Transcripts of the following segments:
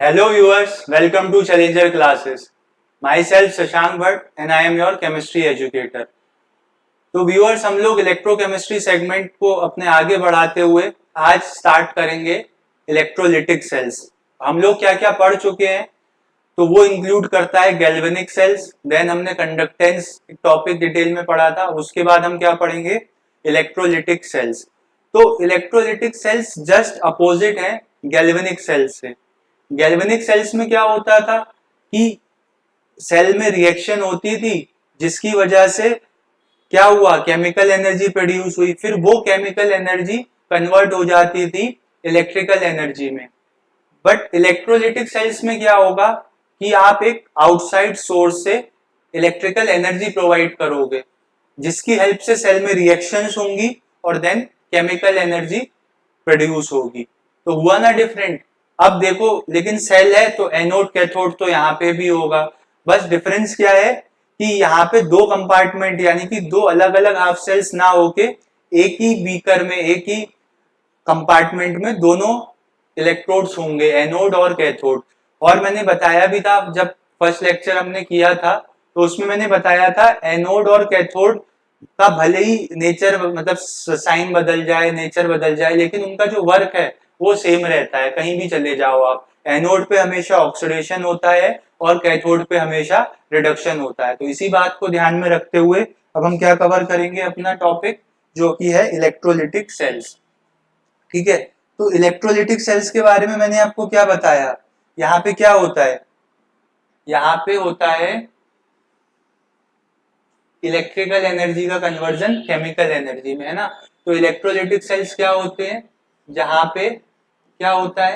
Hello viewers, welcome to Challenger Classes. Myself Shashank Bhatt and I am your chemistry educator. तो viewers हम लोग electrochemistry segment को अपने आगे बढ़ाते हुए आज स्टार्ट करेंगे इलेक्ट्रोलिटिक सेल्स। हम लोग क्या क्या पढ़ चुके हैं तो वो इंक्लूड करता है गैल्वेनिक सेल्स, देन हमने कंडक्टेंस टॉपिक डिटेल में पढ़ा था, उसके बाद हम क्या पढ़ेंगे इलेक्ट्रोलिटिक सेल्स। तो इलेक्ट्रोलिटिक सेल्स जस्ट अपोजिट है गैल्वेनिक सेल्स से। गैल्वेनिक सेल्स में क्या होता था कि सेल में रिएक्शन होती थी जिसकी वजह से क्या हुआ, केमिकल एनर्जी प्रोड्यूस हुई, फिर वो केमिकल एनर्जी कन्वर्ट हो जाती थी इलेक्ट्रिकल एनर्जी में। बट इलेक्ट्रोलिटिक सेल्स में क्या होगा कि आप एक आउटसाइड सोर्स से इलेक्ट्रिकल एनर्जी प्रोवाइड करोगे जिसकी हेल्प से सेल में रिएक्शंस होंगी और देन केमिकल एनर्जी प्रोड्यूस होगी। तो हुआ ना डिफरेंट। अब देखो लेकिन सेल है तो एनोड कैथोड तो यहाँ पे भी होगा, बस डिफरेंस क्या है कि यहाँ पे दो कंपार्टमेंट यानी कि दो अलग अलग हाफ सेल्स ना होके एक ही बीकर में, एक ही कंपार्टमेंट में दोनों इलेक्ट्रोड्स होंगे, एनोड और कैथोड। और मैंने बताया भी था जब फर्स्ट लेक्चर हमने किया था तो उसमें मैंने बताया था एनोड और कैथोड का भले ही नेचर मतलब साइन बदल जाए, नेचर बदल जाए, लेकिन उनका जो वर्क है वो सेम रहता है। कहीं भी चले जाओ आप, एनोड पे हमेशा ऑक्सीडेशन होता है और कैथोड पे हमेशा रिडक्शन होता है। तो इसी बात को ध्यान में रखते हुए अब हम क्या कवर करेंगे अपना टॉपिक जो कि है इलेक्ट्रोलिटिक सेल्स। ठीक है, तो इलेक्ट्रोलिटिक सेल्स के बारे में मैंने आपको क्या बताया, यहाँ पे क्या होता है, यहाँ पे होता है इलेक्ट्रिकल एनर्जी का कन्वर्जन केमिकल एनर्जी में, है ना। तो इलेक्ट्रोलिटिक सेल्स क्या होते हैं, जहां पे क्या होता है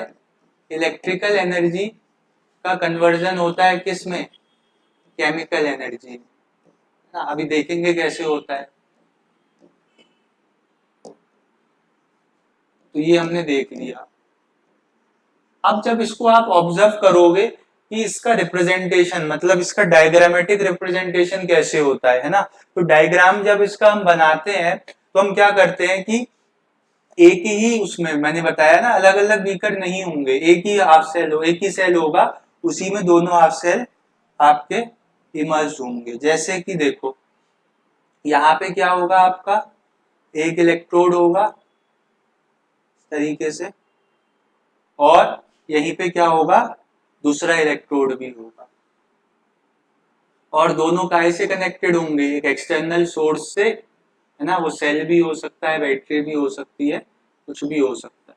इलेक्ट्रिकल एनर्जी का कन्वर्जन होता है किस में, केमिकल एनर्जी में। अभी देखेंगे कैसे होता है। तो ये हमने देख लिया। अब जब इसको आप ऑब्जर्व करोगे कि इसका रिप्रेजेंटेशन मतलब इसका डायग्रामेटिक रिप्रेजेंटेशन कैसे होता है ना। तो डायग्राम जब इसका हम बनाते हैं तो हम क्या करते हैं कि एक ही उसमें मैंने बताया ना अलग अलग बीकर नहीं होंगे, एक ही हाफ सेल हो, एक ही सेल होगा, उसी में दोनों हाफ सेल आपके इमर्ज होंगे। जैसे कि देखो यहाँ पे क्या होगा, आपका एक इलेक्ट्रोड होगा इस तरीके से और यहीं पे क्या होगा दूसरा इलेक्ट्रोड भी होगा और दोनों काहे से कनेक्टेड होंगे, एक एक्सटर्नल सोर्स से, है ना। वो सेल भी हो सकता है, बैटरी भी हो सकती है, कुछ भी हो सकता है,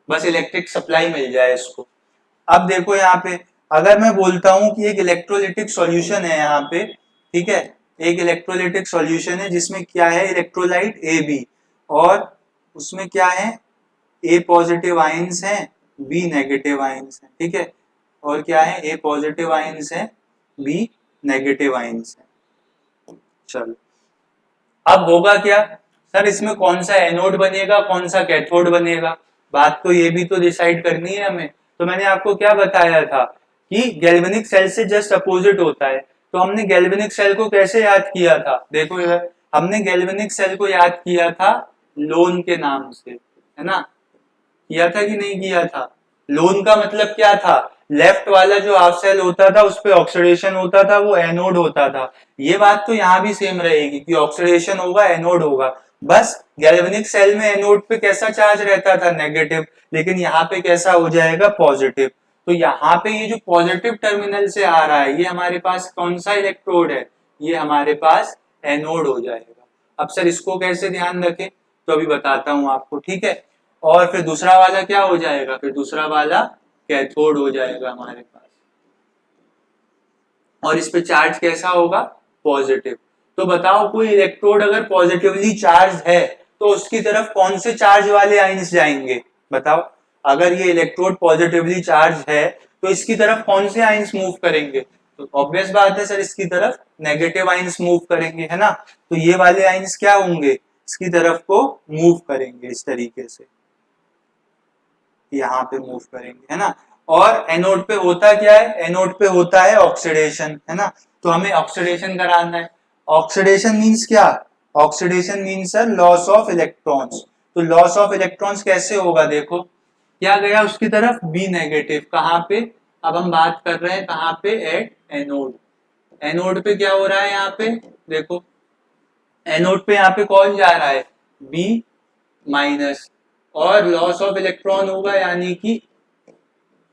बस इलेक्ट्रिक सप्लाई मिल जाए इसको। अब देखो यहाँ पे अगर मैं बोलता हूं कि एक इलेक्ट्रोलिटिक सॉल्यूशन है यहाँ पे, ठीक है, एक इलेक्ट्रोलिटिक सॉल्यूशन है जिसमें क्या है इलेक्ट्रोलाइट ए बी और उसमें क्या है ए पॉजिटिव आयंस है, बी नेगेटिव आयंस है, ठीक है, और क्या है ए पॉजिटिव आयंस है, बी नेगेटिव आयंस है। चलो अब होगा क्या सर, इसमें कौन सा एनोड बनेगा कौन सा कैथोड बनेगा, बात तो ये भी तो डिसाइड करनी है हमें। तो मैंने आपको क्या बताया था कि गैल्वेनिक सेल से जस्ट अपोजिट होता है। तो हमने गैल्वेनिक सेल को कैसे याद किया था, देखो यार हमने गैल्वेनिक सेल को याद किया था लोन के नाम से, है ना। किया था कि नहीं किया था। लोन का मतलब क्या था, लेफ्ट वाला जो हाफ सेल होता था उस पे ऑक्सीडेशन होता था, वो एनोड होता था। ये बात तो यहाँ भी सेम रहेगी कि ऑक्सीडेशन होगा एनोड होगा, बस गैल्वेनिक सेल में एनोड पे कैसा चार्ज रहता था नेगेटिव, लेकिन यहाँ पे कैसा हो जाएगा पॉजिटिव। तो यहाँ पे ये जो पॉजिटिव टर्मिनल से आ रहा है ये हमारे पास कौन सा इलेक्ट्रोड है, ये हमारे पास एनोड हो जाएगा। अब सर इसको कैसे ध्यान रखें तो अभी बताता हूं आपको, ठीक है। और फिर दूसरा वाला क्या हो जाएगा, फिर दूसरा वाला कैथोड हो जाएगा हमारे पास, और इस पे चार्ज कैसा होगा पॉजिटिव। तो बताओ कोई इलेक्ट्रोड अगर पॉजिटिवली चार्ज है तो उसकी तरफ कौन से चार्ज वाले आयंस जाएंगे, बताओ। अगर ये इलेक्ट्रोड पॉजिटिवली चार्ज है तो इसकी तरफ कौन से आयंस मूव करेंगे, तो ऑब्वियस बात है सर इसकी तरफ नेगेटिव आयंस मूव करेंगे, है ना। तो ये वाले आयंस क्या होंगे, इसकी तरफ को मूव करेंगे इस तरीके से, यहाँ पे मूव करेंगे, है ना। और एनोड पे होता क्या है, एनोड पे होता है ऑक्सीडेशन, है ना। तो हमें ऑक्सीडेशन कराना है। ऑक्सीडेशन मींस क्या, oxidation means sir loss of electrons. तो लॉस ऑफ इलेक्ट्रॉन्स कैसे होगा, देखो क्या गया उसकी तरफ बी नेगेटिव, कहाँ पे अब हम बात कर रहे हैं कहाँ पे, एट एनोड। एनोड पे क्या हो रहा है यहाँ पे, देखो एनोड पे यहाँ पे कौन जा रहा है, बी माइनस, और लॉस ऑफ इलेक्ट्रॉन होगा, यानी कि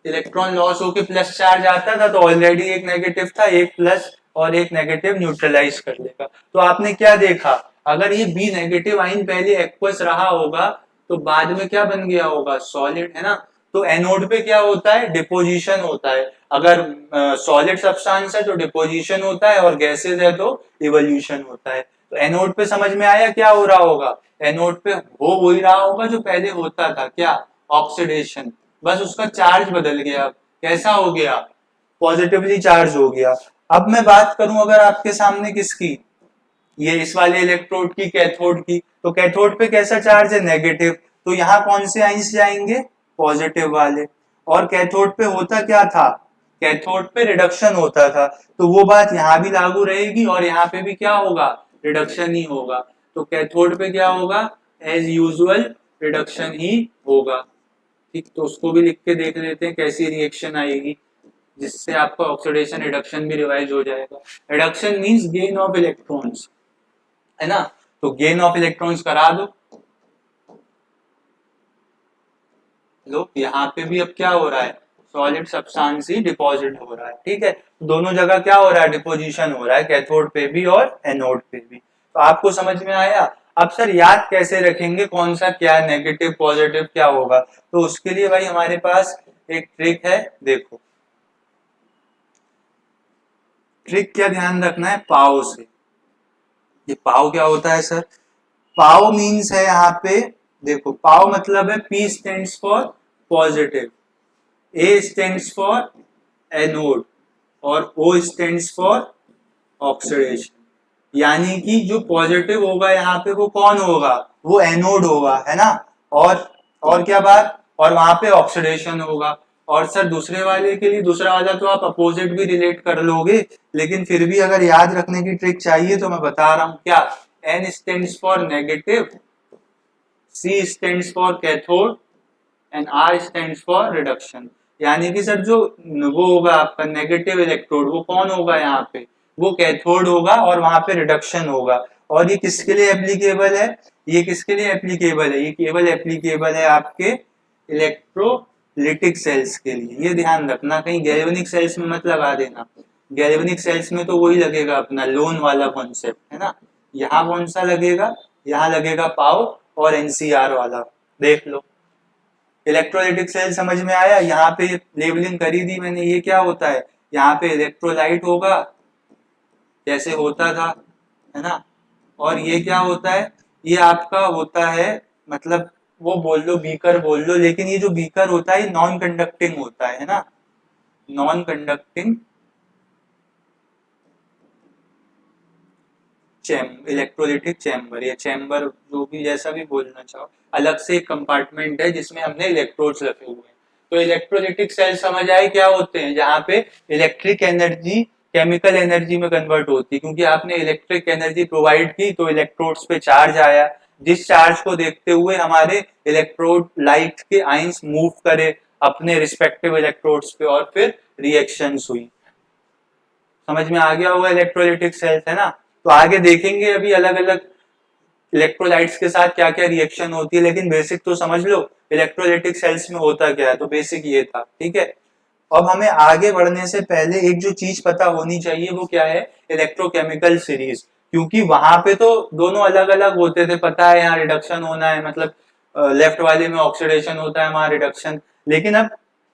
इलेक्ट्रॉन लॉस होके प्लस चार्ज आता था, तो ऑलरेडी एक नेगेटिव था, एक प्लस और एक नेगेटिव न्यूट्रलाइज कर देगा। तो आपने क्या देखा, अगर ये बी नेगेटिव आइन पहले एक्वस रहा होगा तो बाद में क्या बन गया होगा, सॉलिड, है ना। तो एनोड पे क्या होता है, डिपोजिशन होता है। अगर सॉलिड सब्सटेंस है तो डिपोजिशन होता है, और गैसेज है तो इवोल्यूशन होता है। तो एनोड पे समझ में आया क्या हो रहा होगा, एनोड पे हो वही रहा होगा जो पहले होता था, क्या, ऑक्सीडेशन, बस उसका चार्ज बदल गया। कैसा हो गया, पॉजिटिवली चार्ज हो गया। अब मैं बात करूं अगर आपके सामने किसकी, ये इस वाले इलेक्ट्रोड की, कैथोड की, तो कैथोड पे कैसा चार्ज है, नेगेटिव, तो यहाँ कौन से आइंस जाएंगे, पॉजिटिव वाले। और कैथोड पे होता क्या था, कैथोड पे रिडक्शन होता था, तो वो बात यहाँ भी लागू रहेगी, और यहाँ पे भी क्या होगा, रिडक्शन ही होगा। तो कैथोड पे क्या होगा, एज यूजुअल रिडक्शन ही होगा। ठीक, तो उसको भी लिख के देख लेते हैं कैसी रिएक्शन आएगी, जिससे आपका ऑक्सीडेशन रिडक्शन भी रिवाइज हो जाएगा। Reduction means gain of electrons, है ना। तो गेन ऑफ इलेक्ट्रॉन्स करा दो, लो यहाँ पे भी अब क्या हो रहा है, सॉलिड सब्सटेंस ही डिपॉजिट हो रहा है, ठीक है। दोनों जगह क्या हो रहा है, डिपोजिशन हो रहा है, कैथोड पे भी और एनोड पे भी। तो आपको समझ में आया। अब सर याद कैसे रखेंगे कौन सा क्या नेगेटिव पॉजिटिव क्या होगा, तो उसके लिए भाई हमारे पास एक ट्रिक है, देखो ट्रिक क्या ध्यान रखना है, पाव से। ये पाव क्या होता है सर, पाव मीन्स है यहाँ पे, देखो पाव मतलब है P stands for positive, A stands for anode, और ओ स्टैंड्स फॉर ऑक्सीडेशन। यानी कि जो पॉजिटिव होगा यहाँ पे वो कौन होगा, वो एनोड होगा, है ना। और क्या बात, और वहां पे ऑक्सीडेशन होगा। और सर दूसरे वाले के लिए दूसरा वाला तो आप अपोजिट भी रिलेट कर लोगे, लेकिन फिर भी अगर याद रखने की ट्रिक चाहिए तो मैं बता रहा हूं क्या, N stands for negative, C stands for cathode, and R stands for reduction. यानी कि सर जो वो होगा आपका नेगेटिव इलेक्ट्रोड वो कौन होगा यहाँ पे, वो कैथोड होगा, और वहां पे रिडक्शन होगा। और ये किसके लिए एप्लीकेबल है, ये किसके लिए एप्लीकेबल है, ये केवल एप्लीकेबल है आपके इलेक्ट्रोलिटिक सेल्स के लिए। ये ध्यान रखना, कहीं गैल्वेनिक सेल्स में मत लगा देना। गैल्वेनिक सेल्स में तो वही लगेगा अपना लोन वाला कॉन्सेप्ट, है ना। यहाँ कौन सा लगेगा, यहाँ लगेगा पाओ और एनसीआर वाला, देख लो। इलेक्ट्रोलाइटिक सेल समझ में आया, यहाँ पे लेबलिंग करी दी मैंने, ये क्या होता है, यहाँ पे इलेक्ट्रोलाइट होगा जैसे होता था, है ना। और ये क्या होता है, ये आपका होता है, मतलब वो बोल लो बीकर बोल लो, लेकिन ये जो बीकर होता है नॉन कंडक्टिंग होता है ना, नॉन कंडक्टिंग इलेक्ट्रोलिटिक चैम्बर, या चैम्बर जो भी जैसा भी बोलना चाहो, अलग से एक कंपार्टमेंट है जिसमें हमने इलेक्ट्रोड्स रखे हुए हैं। तो इलेक्ट्रोलिटिक सेल समझ आए क्या होते हैं, जहाँ पे इलेक्ट्रिक एनर्जी केमिकल एनर्जी में कन्वर्ट होती है, क्योंकि आपने इलेक्ट्रिक एनर्जी प्रोवाइड की तो इलेक्ट्रोड्स पे चार्ज आया, जिस चार्ज को देखते हुए हमारे इलेक्ट्रोड लाइट के आइंस मूव करे अपने रिस्पेक्टिव इलेक्ट्रोड्स पे, और फिर रिएक्शंस हुई। समझ में आ गया होगा इलेक्ट्रोलाइटिक सेल्स, है ना। तो आगे देखेंगे अभी अलग अलग इलेक्ट्रोलाइट्स के साथ क्या क्या रिएक्शन होती है, लेकिन बेसिक तो समझ लो इलेक्ट्रोलाइटिक सेल्स में होता क्या है। तो बेसिक ये था, ठीक है। अब हमें आगे बढ़ने से पहले एक जो चीज पता होनी चाहिए वो क्या है, इलेक्ट्रोकेमिकल सीरीज। क्योंकि वहां पे तो दोनों अलग अलग होते थे, पता है यहाँ रिडक्शन होना है, मतलब लेफ्ट वाले में ऑक्सीडेशन होता है, वहां रिडक्शन। लेकिन अब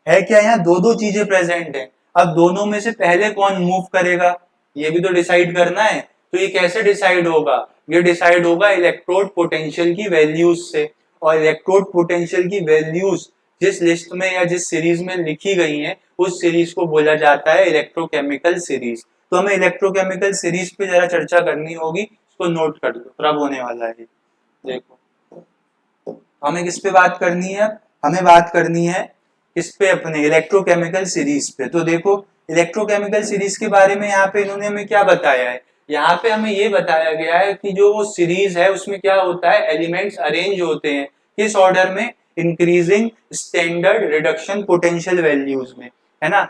है क्या, यहाँ दो दो चीजें प्रेजेंट है। अब दोनों में से पहले कौन मूव करेगा ये भी तो डिसाइड करना है। तो ये कैसे डिसाइड होगा, ये डिसाइड होगा इलेक्ट्रोड पोटेंशियल की वैल्यूज से। और इलेक्ट्रोड पोटेंशियल की वैल्यूज जिस लिस्ट में या जिस सीरीज में लिखी गई हैं उस सीरीज को बोला जाता है इलेक्ट्रोकेमिकल सीरीज। तो हमें इलेक्ट्रोकेमिकल सीरीज पे जरा चर्चा करनी होगी, इसको नोट कर लो, तब होने वाला है। देखो हमें किस पे बात करनी है, हमें बात करनी है किस पे, अपने इलेक्ट्रोकेमिकल सीरीज पे। तो देखो इलेक्ट्रोकेमिकल सीरीज के बारे में यहाँ पे इन्होंने हमें क्या बताया है, यहाँ पे हमें ये बताया गया है कि जो वो सीरीज है उसमें क्या होता है, एलिमेंट्स अरेंज होते हैं किस ऑर्डर में, increasing standard reduction potential values में, है ना।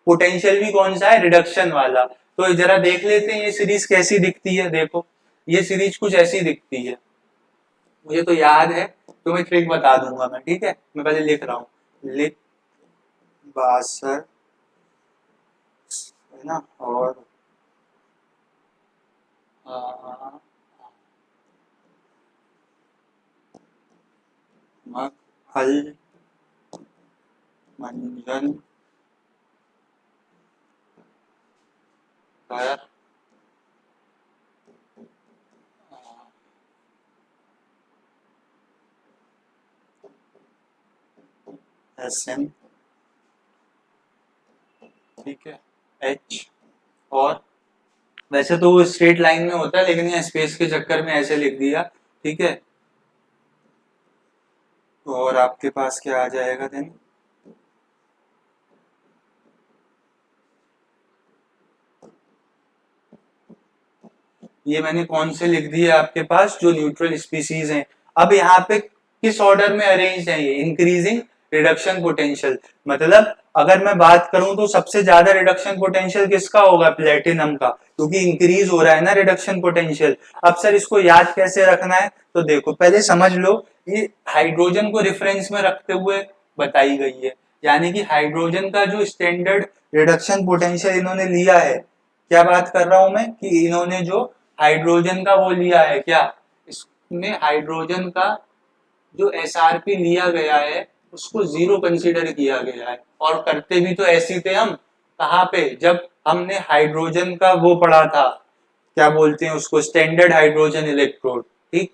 पोटेंशियल भी कौन सा है, रिडक्शन वाला। तो जरा देख लेते हैं ये सीरीज कैसी दिखती है। देखो ये सीरीज कुछ ऐसी दिखती है, मुझे तो याद है, तो मैं ट्रिक बता दूंगा मैं, ठीक है। मैं पहले लिख रहा हूँ, लिख 62 है ना, और हल मंजन कर SN, ठीक है, H, और वैसे तो वो स्ट्रेट लाइन में होता है, लेकिन यहाँ स्पेस के चक्कर में ऐसे लिख दिया, ठीक है। और आपके पास क्या आ जाएगा देन, ये मैंने कौन से लिख दिए आपके पास, जो न्यूट्रल स्पीसीज हैं। अब यहाँ पे किस ऑर्डर में अरेंज है ये, इंक्रीजिंग रिडक्शन पोटेंशियल। मतलब अगर मैं बात करूं तो सबसे ज्यादा रिडक्शन पोटेंशियल किसका होगा, प्लेटिनम का, क्योंकि इंक्रीज हो रहा है ना रिडक्शन पोटेंशियल। अब सर इसको याद कैसे रखना है, तो देखो पहले समझ लो, ये हाइड्रोजन को रेफरेंस में रखते हुए बताई गई है, यानी कि हाइड्रोजन का जो स्टैंडर्ड रिडक्शन पोटेंशियल इन्होंने लिया है, क्या बात कर रहा हूं मैं, कि इन्होंने जो हाइड्रोजन का वो लिया है, क्या इसमें हाइड्रोजन का जो एसआरपी लिया गया है उसको 0 कंसीडर किया गया है। और करते भी तो ऐसे थे हम, कहाँ पे, जब हमने हाइड्रोजन का वो पढ़ा था, क्या बोलते हैं उसको, स्टैंडर्ड हाइड्रोजन इलेक्ट्रोड, ठीक।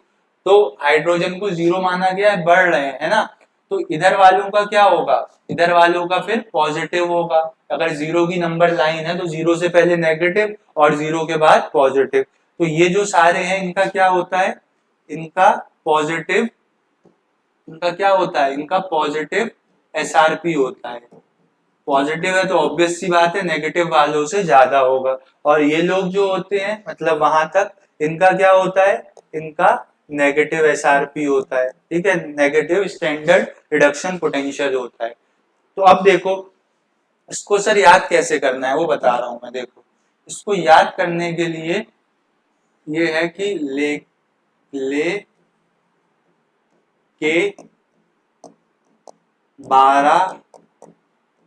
तो हाइड्रोजन को 0 माना गया है, बढ़ रहे हैं, है ना। तो इधर वालों का क्या होगा, इधर वालों का फिर पॉजिटिव होगा। अगर 0 की नंबर लाइन है तो 0 से पहले नेगेटिव और 0 के बाद पॉजिटिव। तो ये जो सारे हैं इनका क्या होता है, इनका पॉजिटिव, इनका क्या होता है, इनका पॉजिटिव एसआरपी होता है। पॉजिटिव है तो ऑब्वियस सी बात है नेगेटिव वालों से ज्यादा होगा। और ये लोग जो होते हैं, मतलब वहां तक इनका क्या होता है, इनका नेगेटिव एसआरपी होता है, ठीक है, नेगेटिव स्टैंडर्ड रिडक्शन पोटेंशियल होता है। तो अब देखो इसको सर याद कैसे करना है वो बता रहा हूं मैं। देखो इसको याद करने के लिए ये है कि ले के 12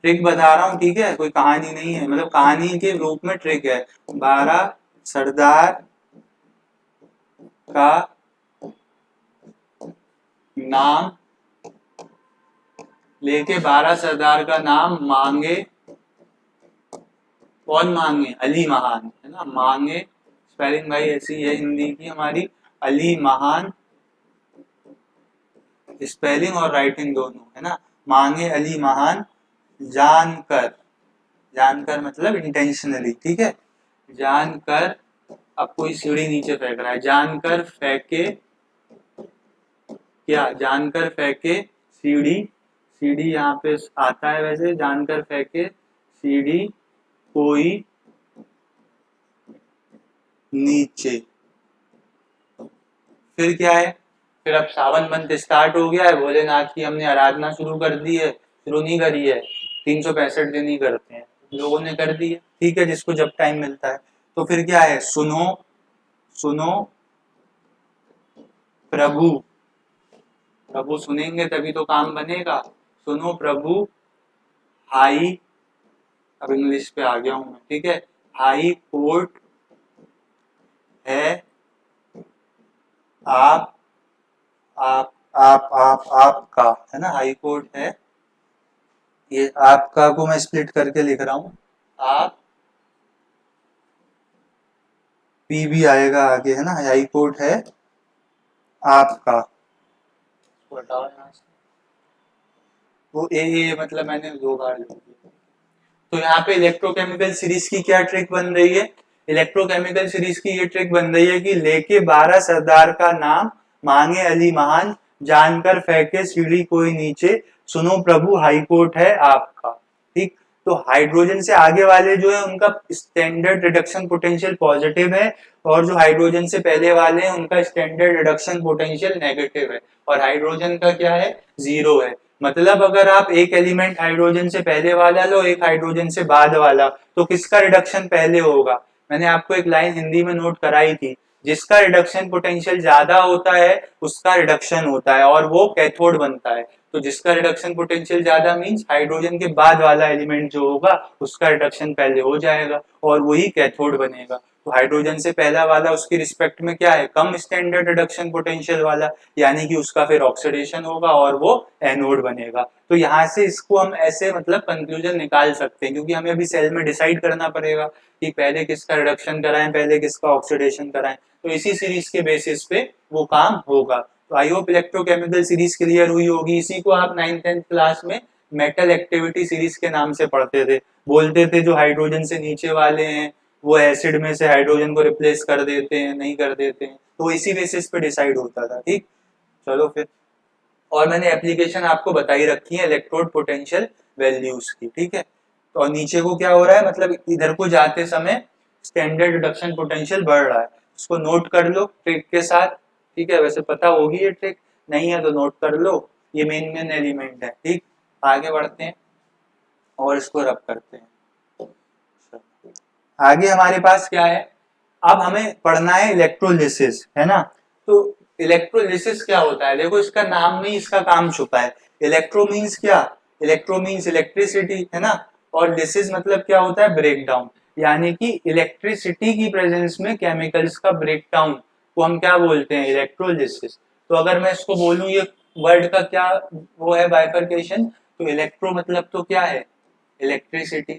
ट्रिक बता रहा हूँ, ठीक है, कोई कहानी नहीं है, मतलब कहानी के रूप में ट्रिक है। 12 सरदार का नाम लेके, 12 सरदार का नाम मांगे, कौन मांगे, अली महान, है ना, मांगे, स्पेलिंग भाई ऐसी है हिंदी की हमारी, अली महान, स्पेलिंग और राइटिंग दोनों, है ना, मांगे अली महान, जानकर, जानकर मतलब इंटेंशनली, ठीक है, जानकर, अब कोई सीढ़ी नीचे फेंक रहा है, जानकर फेंके, क्या, जानकर फेंके सीढ़ी, सीढ़ी यहाँ पे आता है वैसे, जानकर फेंके सीढ़ी कोई नीचे। फिर क्या है, फिर अब सावन मंथ स्टार्ट हो गया है, भोलेनाथ की हमने आराधना शुरू कर दी है, शुरू नहीं करी है, 365 दिन ही करते हैं लोगों ने, कर दी है, ठीक है, जिसको जब टाइम मिलता है। तो फिर क्या है, सुनो, सुनो प्रभु, प्रभु सुनेंगे तभी तो काम बनेगा, सुनो प्रभु हाई, अब इंग्लिश पे आ गया हूं मैं, ठीक है, हाई कोर्ट है आप आपका, है ना, हाई कोर्ट है, ये आपका को मैं स्प्लिट करके लिख रहा हूं, आप, पी भी आएगा आगे, है ना, हाई कोर्ट है आपका, हटाओ यहाँ से, वो ए मतलब मैंने 2 बार लिख दिया। तो यहाँ पे इलेक्ट्रोकेमिकल सीरीज की क्या ट्रिक बन रही है, इलेक्ट्रोकेमिकल सीरीज की ये ट्रिक बन रही है कि लेके 12 सरदार का नाम, मांगे अली महान, जानकर फेंके सीढ़ी कोई नीचे, सुनो प्रभु हाई कोर्ट है आपका, ठीक। तो हाइड्रोजन से आगे वाले जो है उनका स्टैंडर्ड रिडक्शन पोटेंशियल पॉजिटिव है, और जो हाइड्रोजन से पहले वाले हैं उनका स्टैंडर्ड रिडक्शन पोटेंशियल नेगेटिव है, और हाइड्रोजन का क्या है, 0 है। मतलब अगर आप एक एलिमेंट हाइड्रोजन से पहले वाला लो, एक हाइड्रोजन से बाद वाला, तो किसका रिडक्शन पहले होगा? मैंने आपको एक लाइन हिंदी में नोट कराई थी, जिसका रिडक्शन पोटेंशियल ज्यादा होता है उसका रिडक्शन होता है और वो कैथोड बनता है। तो जिसका रिडक्शन पोटेंशियल ज्यादा मींस हाइड्रोजन के बाद वाला एलिमेंट जो होगा उसका रिडक्शन पहले हो जाएगा और वही कैथोड बनेगा। तो हाइड्रोजन से पहला वाला उसकी रिस्पेक्ट में क्या है? कम स्टैंडर्ड रिडक्शन पोटेंशियल वाला, यानी कि उसका फिर ऑक्सीडेशन होगा और वो एनोड बनेगा। तो यहाँ से इसको हम ऐसे मतलब कंक्लूजन निकाल सकते हैं, क्योंकि हमें अभी सेल में डिसाइड करना पड़ेगा कि पहले किसका रिडक्शन कराएं, पहले किसका ऑक्सीडेशन कराएं। तो इसी सीरीज के बेसिस पे वो काम होगा। तो I hope electrochemical series clear हुई होगी। इसी को आप 9th-10th क्लास में मेटल एक्टिविटी सीरीज के नाम से पढ़ते थे। बोलते थे जो हाइड्रोजन से नीचे वाले हैं वो एसिड में से हाइड्रोजन को रिप्लेस कर देते हैं, नहीं कर देते हैं, तो इसी बेसिस पे डिसाइड होता था। ठीक, चलो फिर। और मैंने एप्लीकेशन आपको बताई रखी है इलेक्ट्रोड पोटेंशियल वैल्यूज की। ठीक है, तो और नीचे को क्या हो रहा है, मतलब इधर को जाते समय स्टैंडर्ड रिडक्शन पोटेंशियल बढ़ रहा है। उसको नोट कर लो ट्रिक के साथ। ठीक है, वैसे पता होगी ये ट्रिक, नहीं है तो नोट कर लो। ये मेन एलिमेंट है। ठीक, आगे बढ़ते हैं और इसको रब करते हैं। आगे हमारे पास क्या है, अब हमें पढ़ना है इलेक्ट्रोलिसिस, है ना। तो इलेक्ट्रोलिसिस क्या होता है? देखो इसका नाम में ही इसका काम छुपा है। इलेक्ट्रो मींस क्या? इलेक्ट्रो मींस इलेक्ट्रिसिटी, है ना। और लिसिस मतलब क्या होता है? Break down. यानी कि इलेक्ट्रिसिटी की प्रेजेंस में केमिकल्स का ब्रेक डाउन को हम क्या बोलते हैं? इलेक्ट्रोलिसिस। तो अगर मैं इसको बोलूं ये वर्ड का क्या वो है बाइफरकेशन, तो इलेक्ट्रो मतलब तो क्या है? इलेक्ट्रिसिटी,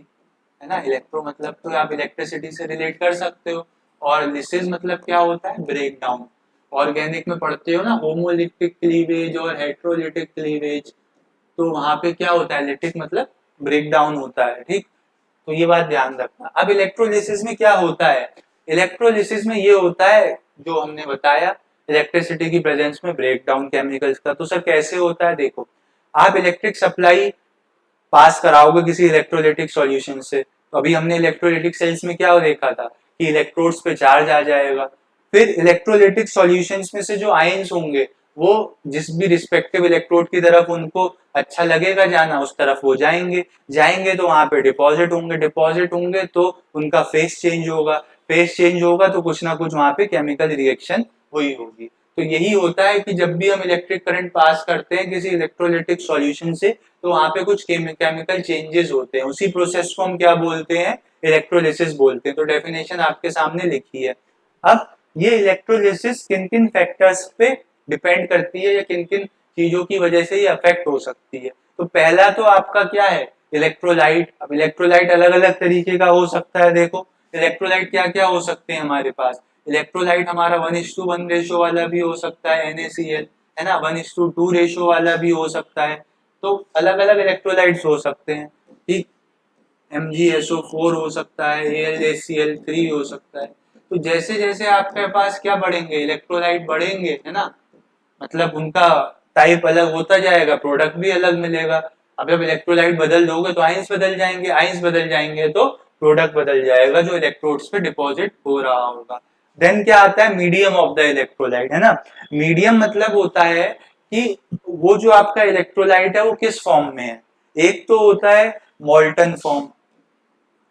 है ना। इलेक्ट्रो मतलब तो आप इलेक्ट्रिसिटी से रिलेट कर सकते हो। और लिसिस मतलब क्या होता है? Break down. ऑर्गेनिक में पढ़ते हो ना होमोलिटिक क्लीवेज और हेट्रोलिटिक क्लीवेज, तो वहां पे क्या होता है? लिटिक मतलब ब्रेक डाउन होता है। ठीक, तो ये बात ध्यान रखना। अब इलेक्ट्रोलिसिस में क्या होता है? इलेक्ट्रोलिसिस में ये होता है जो हमने बताया, इलेक्ट्रिसिटी की प्रेजेंस में ब्रेक डाउन केमिकल्स का। तो सर कैसे होता है? देखो, आप इलेक्ट्रिक सप्लाई पास कराओगे किसी इलेक्ट्रोलिटिक सॉल्यूशन से, तो अभी हमने इलेक्ट्रोलिटिक सेल्स में क्या देखा था कि इलेक्ट्रोड्स पे चार्ज आ जाएगा। फिर इलेक्ट्रोलिटिक सॉल्यूशंस में से जो आयंस होंगे वो जिस भी रिस्पेक्टिव इलेक्ट्रोड की तरफ उनको अच्छा लगेगा जाना उस तरफ वो जाएंगे। जाएंगे तो वहां पे डिपॉजिट होंगे, डिपॉजिट होंगे तो उनका फेस चेंज होगा, फेस चेंज होगा तो कुछ ना कुछ वहां पे केमिकल रिएक्शन हुई होगी। तो यही होता है कि जब भी हम इलेक्ट्रिक करंट पास करते हैं किसी इलेक्ट्रोलिटिक सॉल्यूशन से, तो वहां पे कुछ केमिकल चेंजेस होते हैं। उसी प्रोसेस को हम क्या बोलते हैं? इलेक्ट्रोलिसिस बोलते हैं। तो डेफिनेशन आपके सामने लिखी है। अब ये इलेक्ट्रोलिसिस किन किन फैक्टर्स पे डिपेंड करती है या किन किन चीजों की वजह से ये अफेक्ट हो सकती है। तो पहला तो आपका क्या है? इलेक्ट्रोलाइट। अब इलेक्ट्रोलाइट अलग अलग तरीके का हो सकता है। देखो इलेक्ट्रोलाइट क्या क्या हो सकते हैं हमारे पास। इलेक्ट्रोलाइट हमारा 1:1 रेशो वाला भी हो सकता है NaCl, है ना। 1:2 रेशो वाला भी हो सकता है। तो अलग अलग इलेक्ट्रोलाइट्स हो सकते हैं। ठीक, MgSO4 हो सकता है, AlAcl3 हो सकता है। तो जैसे जैसे आपके पास क्या बढ़ेंगे? इलेक्ट्रोलाइट बढ़ेंगे, है ना, मतलब उनका टाइप अलग होता जाएगा, प्रोडक्ट भी अलग मिलेगा। अब जब इलेक्ट्रोलाइट बदल दोगे तो आइंस बदल जाएंगे, आइंस बदल जाएंगे तो प्रोडक्ट बदल जाएगा जो इलेक्ट्रोड्स पे डिपॉजिट हो रहा होगा। देन क्या आता है? मीडियम ऑफ द इलेक्ट्रोलाइट, है ना। मीडियम मतलब होता है कि वो जो आपका इलेक्ट्रोलाइट है वो किस फॉर्म में है। एक तो होता है मॉल्टन फॉर्म,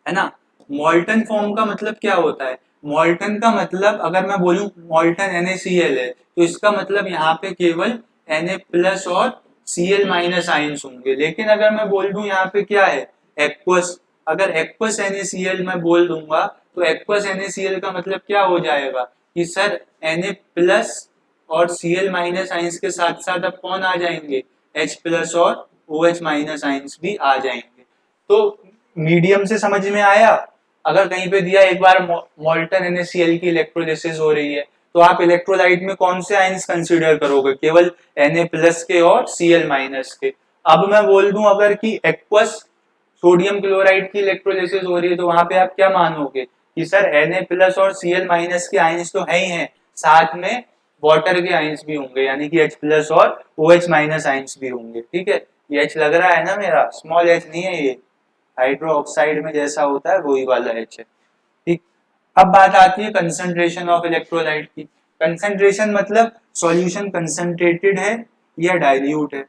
है ना। मॉल्टन फॉर्म का मतलब क्या होता है? मॉल्टन का मतलब अगर मैं बोलूं मॉल्टन NaCl है तो इसका मतलब यहाँ पे केवल Na+ और Cl- आयंस होंगे। लेकिन अगर मैं बोल दूं यहाँ पे क्या है? एक्वस। अगर एक्वस NaCl मैं बोल दूंगा तो एक्वस NaCl का मतलब क्या हो जाएगा कि सर Na+ और Cl- आयंस के साथ साथ अब कौन आ जाएंगे? H+ और OH- आयंस भी आ जाएंगे। तो मीडियम से समझ में आया। अगर कहीं पे दिया एक बार मॉल्टन NaCl की इलेक्ट्रोलिसिस हो रही है तो आप इलेक्ट्रोलाइट में कौन से आयंस कंसीडर करोगे? केवल Na+ के और Cl- के। अब मैं बोल दूं अगर कि एक्वस सोडियम क्लोराइड की इलेक्ट्रोलिसिस हो रही है तो वहां पे आप क्या मानोगे कि सर Na+ और Cl- के आयंस तो है ही हैं, साथ में वाटर के आयंस भी होंगे, यानी कि H+ और OH- आयंस भी होंगे। ठीक है, ये H लग रहा है ना मेरा, स्मॉल h नहीं है ये, हाइड्रो ऑक्साइड में जैसा होता है वही वाला H है। ठीक, अब बात आती है कंसंट्रेशन ऑफ इलेक्ट्रोलाइट की। कंसंट्रेशन मतलब सॉल्यूशन कंसंट्रेटेड है या डाइल्यूट है।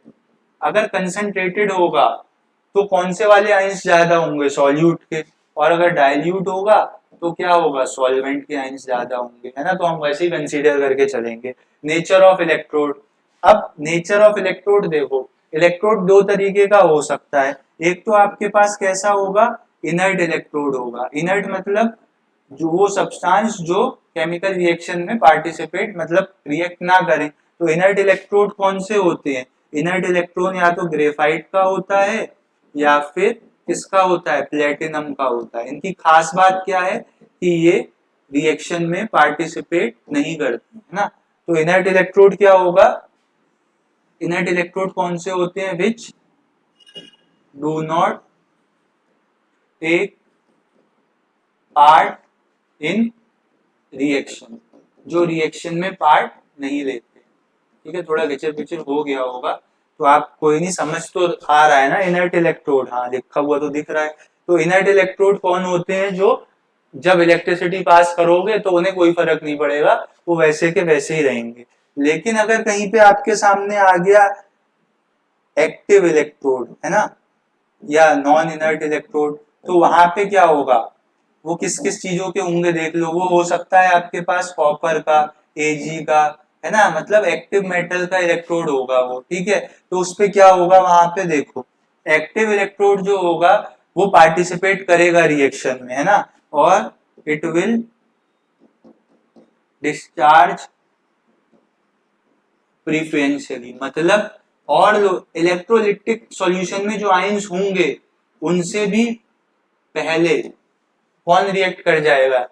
अगर कंसंट्रेटेड होगा तो कौन से वाले आयंस ज्यादा होंगे, सॉल्यूट के, और अगर डाइल्यूट होगा तो क्या होगा, सॉल्वेंट के आयंस ज्यादा होंगे, है ना। तो हम वैसे ही कंसीडर करके चलेंगे। नेचर ऑफ इलेक्ट्रोड, अब नेचर ऑफ इलेक्ट्रोड देखो, इलेक्ट्रोड दो तरीके का हो सकता है। एक तो आपके पास कैसा होगा, इनर्ट इलेक्ट्रोड होगा। इनर्ट मतलब जो वो सब्सटेंस जो केमिकल रिएक्शन में पार्टिसिपेट मतलब रिएक्ट ना करें। तो इनर्ट इलेक्ट्रोड कौन से होते हैं, इनर्ट इलेक्ट्रॉन या तो ग्रेफाइट का होता है या फिर किसका होता है, प्लेटिनम का होता है। इनकी खास बात क्या है कि ये रिएक्शन में पार्टिसिपेट नहीं करते, है ना। तो इनर्ट इलेक्ट्रोड क्या होगा, इनर्ट इलेक्ट्रोड कौन से होते हैं, which do not take part in reaction, जो रिएक्शन में पार्ट नहीं लेते। ठीक है, थोड़ा घिचर पिचर हो गया होगा तो आप कोई नहीं, समझ तो आ रहा है ना। इनर्ट इलेक्ट्रोड, हाँ लिखा हुआ तो दिख रहा है। तो इनर्ट इलेक्ट्रोड कौन होते हैं, जो जब इलेक्ट्रिसिटी पास करोगे तो उन्हें कोई फर्क नहीं पड़ेगा, वो वैसे के वैसे ही रहेंगे। लेकिन अगर कहीं पे आपके सामने आ गया एक्टिव इलेक्ट्रोड, है ना, या नॉन इनर्ट इलेक्ट्रोड, तो वहां पे क्या होगा, वो किस किस चीजों के होंगे देख लो। वो हो सकता है आपके पास कॉपर का, एजी का, है ना, मतलब एक्टिव मेटल का इलेक्ट्रोड होगा वो। ठीक है, तो उस पे क्या होगा, वहां पे देखो एक्टिव इलेक्ट्रोड जो होगा वो पार्टिसिपेट करेगा रिएक्शन में, है ना, और इट विल डिस्चार्ज प्रीफरेंशियली, मतलब और इलेक्ट्रोलिटिक सॉल्यूशन में जो आयंस होंगे उनसे भी पहले कौन रिएक्ट कर जाएगा,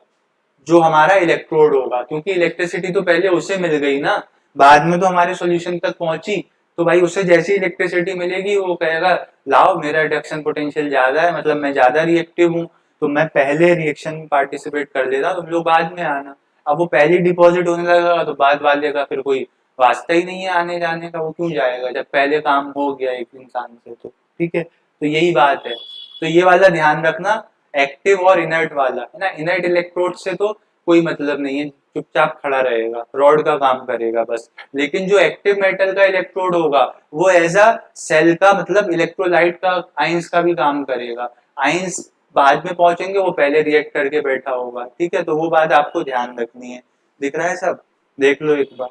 जो हमारा इलेक्ट्रोड होगा, क्योंकि इलेक्ट्रिसिटी तो पहले उसे मिल गई ना, बाद में तो हमारे सॉल्यूशन तक पहुंची। तो भाई उसे जैसी इलेक्ट्रिसिटी मिलेगी वो कहेगा लाओ मेरा रिडक्शन पोटेंशियल ज्यादा है, मतलब मैं ज्यादा रिएक्टिव हूँ, तो मैं पहले रिएक्शन में पार्टिसिपेट कर लेता, तुम लोग बाद में आना। अब वो पहले डिपॉजिट होने लगेगा तो बाद वाले का फिर कोई वास्ता ही नहीं है आने जाने का, वो क्यों जाएगा जब पहले काम हो गया एक इंसान से। तो ठीक है, तो यही बात है। तो ये वाला ध्यान रखना, एक्टिव और इनर्ट वाला, है ना। इनर्ट इलेक्ट्रोड से तो कोई मतलब नहीं है, चुपचाप खड़ा रहेगा, रॉड का काम करेगा बस। लेकिन जो एक्टिव मेटल का इलेक्ट्रोड होगा वो एज अ सेल का मतलब इलेक्ट्रोलाइट का, आइंस का भी काम करेगा। आइंस बाद में पहुंचेंगे, वो पहले रिएक्ट करके बैठा होगा। ठीक है, तो वो बात आपको ध्यान रखनी है। दिख रहा है सब, देख लो एक बार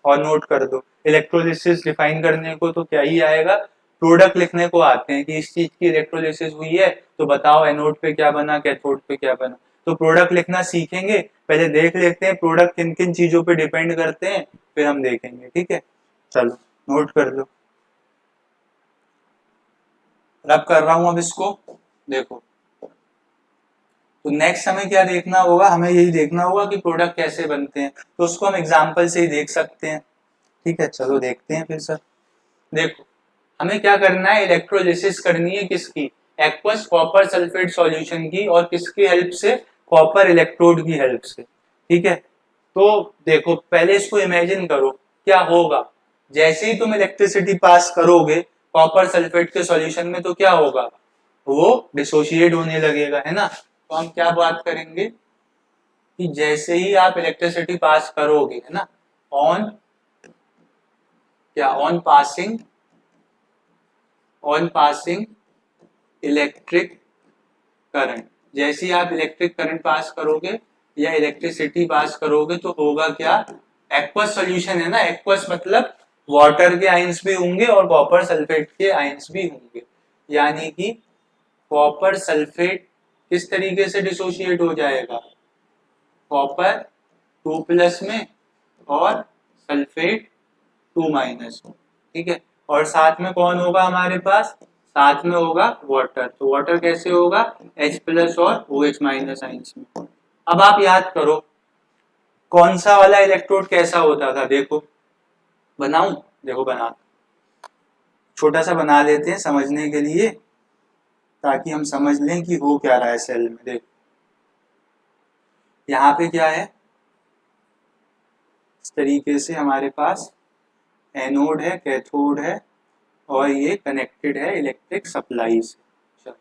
और नोट कर दो। इलेक्ट्रोलिसिस डिफाइन करने को तो क्या ही आएगा, प्रोडक्ट लिखने को आते हैं कि इस चीज की इलेक्ट्रोलिसिस हुई है तो बताओ एनोड पे क्या बना, कैथोड पे क्या बना। तो प्रोडक्ट लिखना सीखेंगे, पहले देख लेते हैं प्रोडक्ट किन किन चीजों पे डिपेंड करते हैं, फिर हम देखेंगे। ठीक है, चलो नोट कर लो, रब कर रहा हूं अब इसको। देखो, तो नेक्स्ट हमें क्या देखना होगा, हमें यही देखना होगा कि प्रोडक्ट कैसे बनते हैं, तो उसको हम एग्जाम्पल से ही देख सकते हैं। ठीक है, चलो देखते हैं फिर सर। देखो, हमें क्या करना है, इलेक्ट्रोलिसिस करनी है किसकी, एक्वस कॉपर सल्फेट सॉल्यूशन की, और किसकी हेल्प से, कॉपर इलेक्ट्रोड की हेल्प से। ठीक है, तो देखो पहले इसको इमेजिन करो क्या होगा, जैसे ही तुम इलेक्ट्रिसिटी पास करोगे कॉपर सल्फेट के सॉल्यूशन में तो क्या होगा, वो डिसोशिएट होने लगेगा, है ना। तो हम क्या बात करेंगे कि जैसे ही आप इलेक्ट्रिसिटी पास करोगे, है ना, ऑन क्या, ऑन पासिंग इलेक्ट्रिक करंट, जैसे ही आप इलेक्ट्रिक करंट पास करोगे या इलेक्ट्रिसिटी पास करोगे तो होगा क्या, एक्वस सॉल्यूशन है ना, एक्वस मतलब वाटर के आयंस भी होंगे और कॉपर सल्फेट के आयंस भी होंगे। यानी कि कॉपर सल्फेट किस तरीके से डिसोशिएट हो जाएगा, कॉपर 2+ में और सल्फेट 2- में। ठीक है, और साथ में कौन होगा हमारे पास, साथ में होगा वाटर। तो वाटर कैसे होगा, H+ और OH- आइंस में। अब आप याद करो कौन सा वाला इलेक्ट्रोड कैसा होता था, देखो बनाऊं, देखो बना, छोटा सा बना लेते हैं समझने के लिए, ताकि हम समझ लें कि हो क्या रहा है सेल में। देखो यहाँ पे क्या है, इस तरीके से हमारे पास एनोड है, कैथोड है, और ये कनेक्टेड है इलेक्ट्रिक सप्लाई से।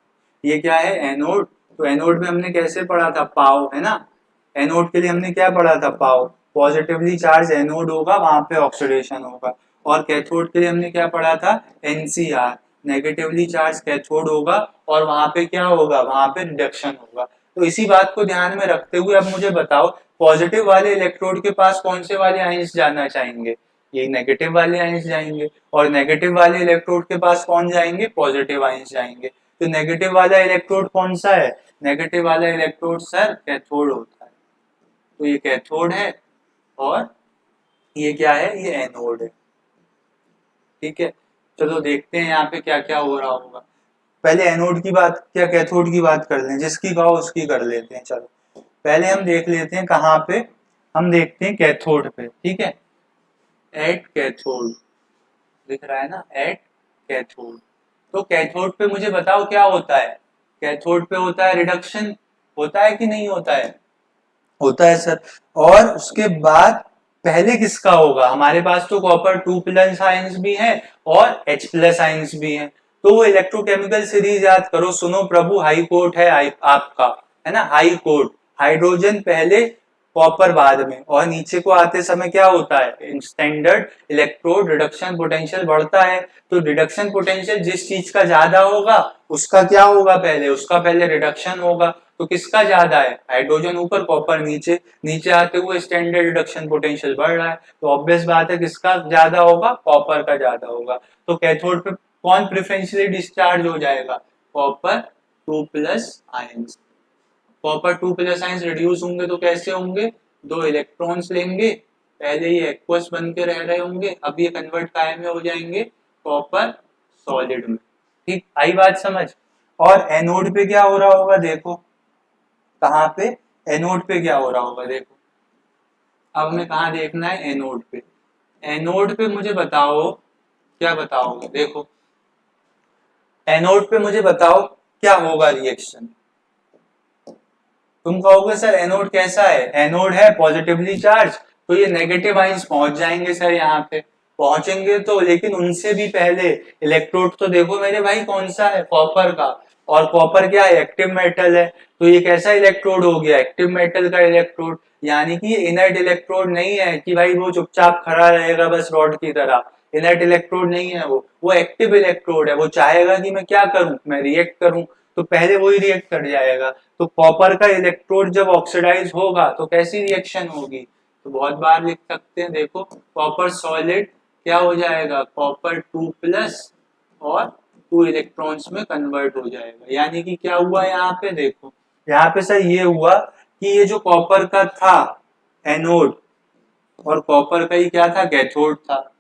ये क्या है, एनोड। तो एनोड में हमने कैसे पढ़ा था, पाव, है ना। एनोड के लिए हमने क्या पढ़ा था, पाव, पॉजिटिवली चार्ज एनोड होगा, वहां पे ऑक्सीडेशन होगा। और कैथोड के लिए हमने क्या पढ़ा था, NCR, नेगेटिवली चार्ज कैथोड होगा और वहां पे क्या होगा, वहां पे रिडक्शन होगा। तो इसी बात को ध्यान में रखते हुए अब मुझे बताओ पॉजिटिव वाले इलेक्ट्रोड के पास कौन से वाले आयंस जाना चाहेंगे, ये नेगेटिव वाले आयंस जाएंगे, और नेगेटिव वाले इलेक्ट्रोड के पास कौन जाएंगे, पॉजिटिव आयंस जाएंगे। तो नेगेटिव वाला इलेक्ट्रोड कौन सा है, नेगेटिव वाला इलेक्ट्रोड सर कैथोड होता है। तो ये कैथोड है और ये क्या है, ये एनोड है। ठीक है, चलो देखते हैं यहाँ पे क्या क्या हो रहा होगा। पहले एनोड की बात क्या कैथोड की बात कर लें, जिसकी कहो उसकी कर लेते हैं। चलो पहले हम देख लेते हैं कहाँ पे, हम देखते हैं कैथोड पे। ठीक है, एट कैथोड दिख रहा है ना, एट कैथोड। तो कैथोड पे मुझे बताओ क्या होता है, कैथोड पे होता है रिडक्शन, होता है कि नहीं होता है, होता है सर। और उसके बाद पहले किसका होगा, हमारे पास तो कॉपर 2+ आयंस भी है और H+ आयंस भी है। तो वो इलेक्ट्रोकेमिकल सीरीज याद करो, सुनो प्रभु, हाई कोर्ट है आपका, है ना, हाई कोर्ट, हाइड्रोजन पहले कॉपर बाद में, और नीचे को आते समय क्या होता है, स्टैंडर्ड इलेक्ट्रोड रिडक्शन पोटेंशियल बढ़ता है। तो रिडक्शन पोटेंशियल जिस चीज का ज्यादा होगा उसका क्या होगा, पहले उसका पहले रिडक्शन होगा। तो किसका ज्यादा है, हाइड्रोजन ऊपर कॉपर नीचे, नीचे आते हुए स्टैंडर्ड रिडक्शन पोटेंशियल बढ़ रहा है, तो ऑब्वियस बात है किसका ज्यादा होगा, कॉपर का ज्यादा होगा। तो कैथोड पे कौन प्रेफरेंशियली डिस्चार्ज हो जाएगा, copper 2+ ions. Copper 2+ ions reduce होंगे तो कैसे होंगे, दो इलेक्ट्रॉन्स लेंगे, पहले ये एक्वस बन के रह रहे होंगे, अब ये कन्वर्ट काय में हो जाएंगे, कॉपर सॉलिड में। ठीक, आई बात समझ। और एनोड पे क्या हो रहा होगा, देखो कहाँ पे, एनोड पे क्या हो रहा होगा देखो। अब हमें कहाँ देखना है, एनोड पे। एनोड पे मुझे बताओ क्या बताओगे, देखो एनोड पे मुझे बताओ क्या होगा रिएक्शन। तुम कहोगे सर एनोड कैसा है, एनोड है पॉजिटिवली चार्ज, तो ये नेगेटिव आयंस पहुंच जाएंगे सर, यहाँ पे पहुंचेंगे तो, लेकिन उनसे भी पहले इलेक्ट्रोड तो देखो मेरे भाई कौन सा है, कॉपर का, और कॉपर क्या है, एक्टिव मेटल है। तो ये कैसा इलेक्ट्रोड हो गया, एक्टिव मेटल का इलेक्ट्रोड, यानी कि ये इनर्ट इलेक्ट्रोड नहीं है कि भाई वो चुपचाप खड़ा रहेगा बस रॉड की तरह, इनर्ट इलेक्ट्रोड नहीं है वो एक्टिव इलेक्ट्रोड है। वो चाहेगा कि मैं क्या करूं, मैं रिएक्ट करूं, तो पहले वही रिएक्ट कर जाएगा। तो कॉपर का इलेक्ट्रोड जब ऑक्सीडाइज होगा तो कैसी रिएक्शन होगी, तो बहुत बार लिख सकते हैं, देखो कॉपर सॉलिड क्या हो जाएगा, कॉपर 2+ और 2 इलेक्ट्रॉन्स में कन्वर्ट हो जाएगा। यानी कि क्या हुआ यहाँ पे, देखो यहाँ पे सर ये हुआ कि ये जो कॉपर का था एनोड और कॉपर का ही क्या था, कैथोड था,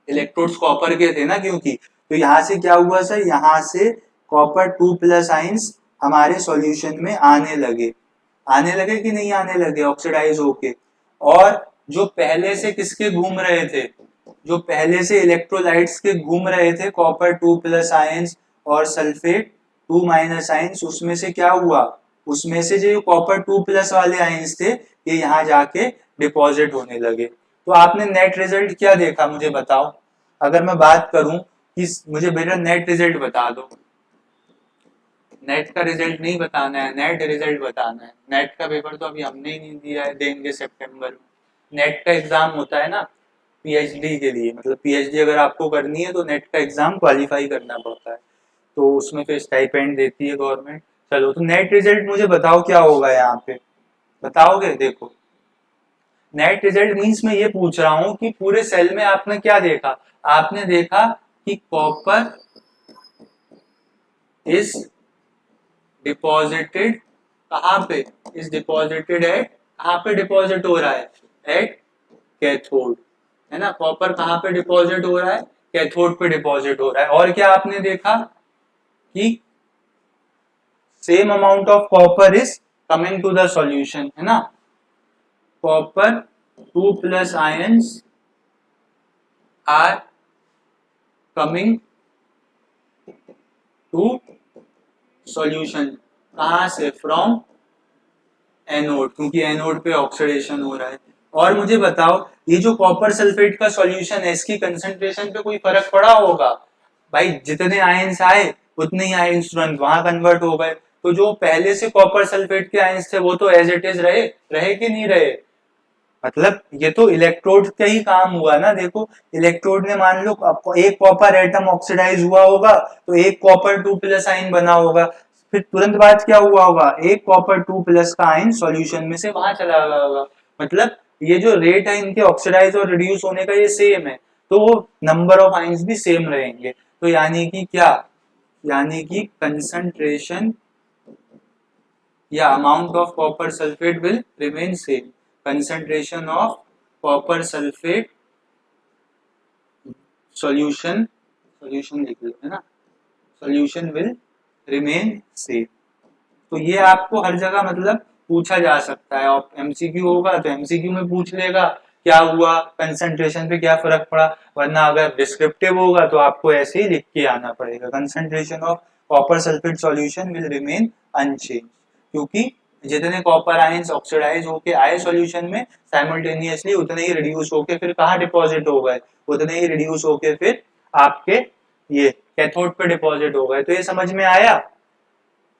इलेक्ट्रोड्स कॉपर के थे ना क्योंकि, तो यहाँ से क्या हुआ सर, यहाँ से कॉपर 2+ आयंस हमारे सॉल्यूशन में आने लगे कि नहीं आने लगे, ऑक्सीडाइज होके। और जो पहले से किसके घूम रहे थे, जो पहले से इलेक्ट्रोलाइट्स के घूम रहे थे, कॉपर 2+ आयंस और सल्फेट 2- आयंस, उसमें से क्या हुआ, उसमें से जो कॉपर 2+ वाले आयंस थे ये यहाँ जाके डिपॉजिट होने लगे। तो आपने नेट रिजल्ट क्या देखा मुझे बताओ, अगर मैं बात करूं कि मुझे बेटा नेट रिजल्ट बता दो, नेट का रिजल्ट नहीं बताना है, नेट रिजल्ट बताना है। नेट का पेपर तो अभी हमने ही नहीं दिया है, देंगे सितंबर में। नेट का एग्जाम होता है ना पीएचडी के लिए, मतलब पीएचडी अगर आपको करनी है तो नेट का एग्जाम क्वालिफाई करना पड़ता है, तो उसमें फिर स्टाइपेंड देती है गवर्नमेंट। चलो तो नेट रिजल्ट मुझे बताओ क्या होगा यहाँ पे, बताओगे, देखो नेट रिजल्ट मींस मैं ये पूछ रहा हूं कि पूरे सेल में आपने क्या देखा, आपने देखा कि कॉपर इज डिपॉजिटेड कहाँ पे, इज डिपॉजिटेड एट, कहाँ पे डिपॉजिट हो रहा है, एट कैथोड, है ना, कॉपर कहाँ पे डिपॉजिट हो रहा है, कैथोड पे डिपॉजिट हो रहा है। और क्या आपने देखा कि same amount of copper is coming to the solution, है ना, copper 2+ ions are coming to solution, कहां से, फ्रॉम एनोड, क्योंकि एनोड पे ऑक्सीडेशन हो रहा है। और मुझे बताओ ये जो कॉपर सल्फेट का सॉल्यूशन है इसकी कंसंट्रेशन पे कोई फर्क पड़ा होगा, भाई जितने आयंस आए उतने ही आयंस तुरंत वहां कन्वर्ट हो गए। तो जो पहले से कॉपर सल्फेट के आयंस थे वो तो एज इट इज रहे कि नहीं रहे, मतलब ये तो इलेक्ट्रोड का ही काम हुआ ना। देखो इलेक्ट्रोड ने मान लो एक कॉपर एटम ऑक्सीडाइज हुआ होगा तो एक कॉपर 2+ आयन बना होगा, फिर तुरंत बाद क्या हुआ होगा, एक कॉपर 2+ का आयन सॉल्यूशन में से वहां चला गया होगा। मतलब ये जो रेट है इनके ऑक्सीडाइज और रिड्यूस होने का ये सेम है, तो नंबर ऑफ आयंस भी सेम रहेंगे। तो यानी कि क्या, यानी कि कंसंट्रेशन या amount of copper sulphate will remain same. Concentration of copper sulphate solution, solution लिख लेते हैं ना, सॉल्यूशन विल रिमेन सेम। तो ये आपको हर जगह मतलब पूछा जा सकता है, और एमसीक्यू होगा तो एमसीक्यू में पूछ लेगा क्या हुआ, कंसंट्रेशन पे क्या फर्क पड़ा, वरना अगर डिस्क्रिप्टिव होगा तो आपको ऐसे ही लिख के आना पड़ेगा, concentration of copper sulphate solution will remain unchange. क्योंकि जितने कॉपर आयंस ऑक्सीडाइज होके आए सॉल्यूशन में साइमल्टेनियसली उतने ही रिड्यूस होके फिर कहाँ डिपॉजिट हो गए, उतने ही रिड्यूस होके फिर आपके ये कैथोड पे डिपॉजिट हो गए। तो ये समझ में आया?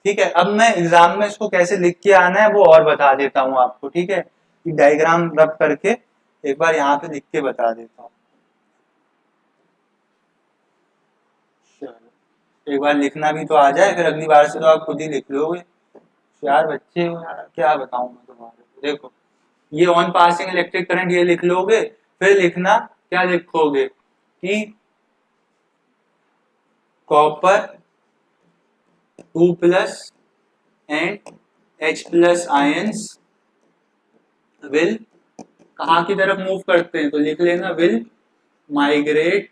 ठीक है, अब मैं एग्जाम में इसको कैसे लिख के आना है वो और बता देता हूँ आपको। ठीक है, डायग्राम रब करके एक बार यहाँ पे लिख के बता देता हूँ। एक बार लिखना भी तो आ जाए, फिर अगली बार से तो आप खुद ही लिख लोगे। यार बच्चे हो यार, क्या बताऊं मैं तुम्हारे को। देखो ये ऑन पासिंग इलेक्ट्रिक करंट ये लिख लोगे, फिर लिखना क्या लिखोगे कि copper 2+ and H+ ions will कहाँ की तरफ मूव करते हैं, तो लिख लेना विल माइग्रेट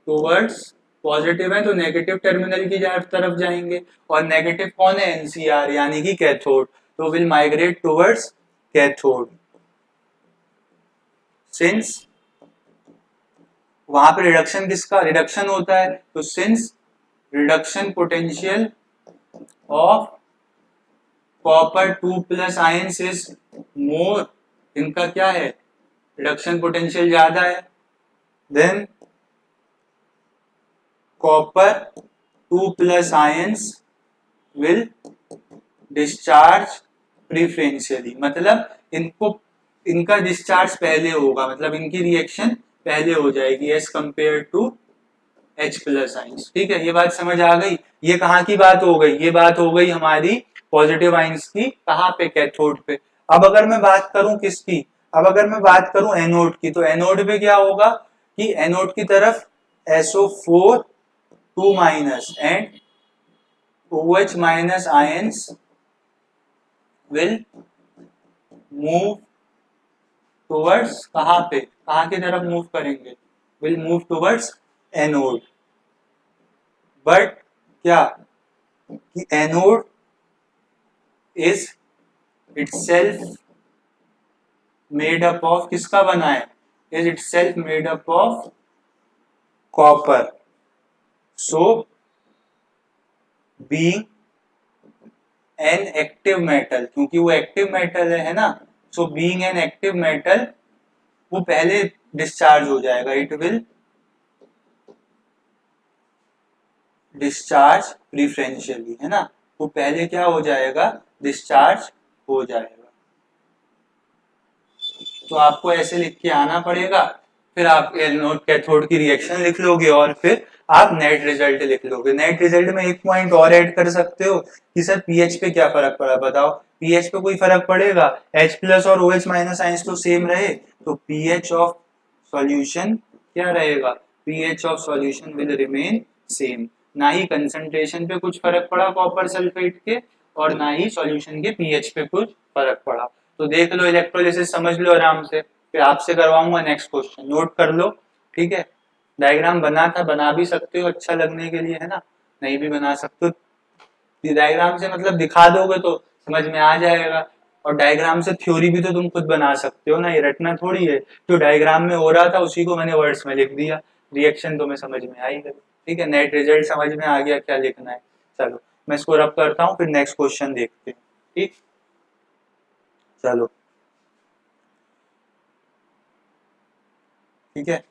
टूवर्ड्स, पॉजिटिव है तो नेगेटिव टर्मिनल की तरफ जाएंगे, और नेगेटिव कौन है, एनसीआर यानी कि कैथोड, तो will migrate towards cathode. Since वहां पे रिडक्शन किसका, रिडक्शन होता है, तो since reduction potential of copper 2+ ions is more, इनका क्या है, रिडक्शन पोटेंशियल ज्यादा है, then copper 2+ ions will discharge preferentially, मतलब इनको इनका डिस्चार्ज पहले होगा, मतलब इनकी रिएक्शन पहले हो जाएगी as compare to H+ ions. ठीक है, ये बात समझ आ गई। ये कहाँ की बात हो गई, ये बात हो गई हमारी पॉजिटिव आयंस की, कहाँ पे, कैथोड पे। अब अगर मैं बात करूं किसकी, अब अगर मैं बात करूं एनोड की, तो एनोड पे क्या होगा कि एनोड की तरफ SO4 2- and OH- ions will move towards, कहाँ पे, कहाँ की तरफ मूव करेंगे, will move towards anode. But क्या कि anode is itself made up of, किसका बना है, is itself made up of copper, so being an active metal, क्योंकि वो एक्टिव मेटल है ना, so being an active metal वो पहले डिस्चार्ज हो जाएगा, इट विल डिस्चार्ज प्रीफरेंशियली, है ना, वो पहले क्या हो जाएगा, डिस्चार्ज हो जाएगा। तो आपको ऐसे लिख के आना पड़ेगा, फिर आप एनोड कैथोड की रिएक्शन लिख लोगे और फिर आप नेट रिजल्ट लिख लोगे। नेट रिजल्ट में एक पॉइंट और ऐड कर सकते हो कि सर पीएच पे क्या फर्क पड़ा, बताओ पीएच पे कोई फर्क पड़ेगा, H+ और OH- आयंस तो सेम रहे, तो पीएच ऑफ सॉल्यूशन क्या रहेगा, pH of solution will remain same. ना ही कंसंट्रेशन पे कुछ फर्क पड़ा कॉपर सल्फेट के, और ना ही सॉल्यूशन के पीएच पे कुछ फर्क पड़ा। तो देख लो इलेक्ट्रोलिसिस, समझ लो आराम से, फिर आपसे करवाऊंगा नेक्स्ट क्वेश्चन, नोट कर लो। ठीक है, डायग्राम बना था, बना भी सकते हो अच्छा लगने के लिए, है ना, नहीं भी बना सकते हो, डायग्राम से मतलब दिखा दोगे तो समझ में आ जाएगा। और डायग्राम से थ्योरी भी तो तुम खुद बना सकते हो ना, ये रटना थोड़ी है, जो डायग्राम में हो रहा था उसी को मैंने वर्ड्स में लिख दिया, रिएक्शन तो मैं समझ में आई गई। ठीक है, नेट रिजल्ट समझ में आ गया क्या लिखना है। चलो मैं इसको रब करता हूँ, फिर नेक्स्ट क्वेश्चन देखते हैं। ठीक, चलो ठीक है,